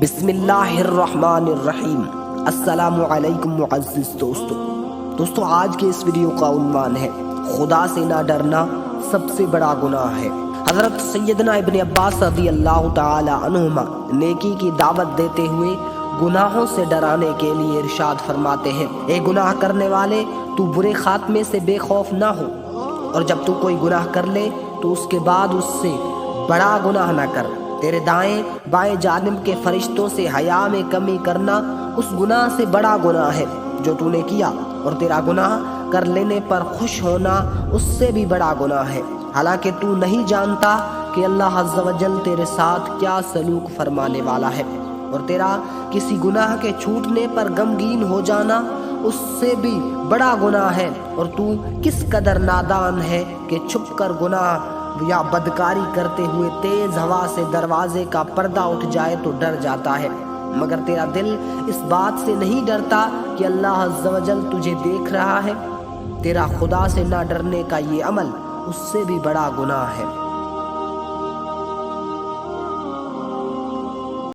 بسم اللہ الرحمن الرحیم۔ السلام علیکم معزز دوستو، آج کے اس ویڈیو کا عنوان ہے خدا سے نہ ڈرنا سب سے بڑا گناہ ہے۔ حضرت سیدنا ابن عباس رضی اللہ تعالی عنہما نیکی کی دعوت دیتے ہوئے گناہوں سے ڈرانے کے لیے ارشاد فرماتے ہیں، اے گناہ کرنے والے، تو برے خاتمے سے بے خوف نہ ہو، اور جب تو کوئی گناہ کر لے تو اس کے بعد اس سے بڑا گناہ نہ کر۔ تیرے دائیں بائیں جانب کے فرشتوں سے حیا میں کمی کرنا اس گناہ سے بڑا گناہ ہے جو تو نے کیا، اور تیرا گناہ کر لینے پر خوش ہونا اس سے بھی بڑا گناہ ہے، حالانکہ تو نہیں جانتا کہ اللہ عز و جل تیرے ساتھ کیا سلوک فرمانے والا ہے۔ اور تیرا کسی گناہ کے چھوٹنے پر غمگین ہو جانا اس سے بھی بڑا گناہ ہے، اور تو کس قدر نادان ہے کہ چھپ کر گناہ یا بدکاری کرتے ہوئے تیز ہوا سے دروازے کا پردہ اٹھ جائے تو ڈر جاتا ہے، مگر تیرا دل اس بات سے نہیں ڈرتا کہ اللہ عز و جل تجھے دیکھ رہا ہے۔ تیرا خدا سے نہ ڈرنے کا یہ عمل اس سے بھی بڑا گناہ ہے۔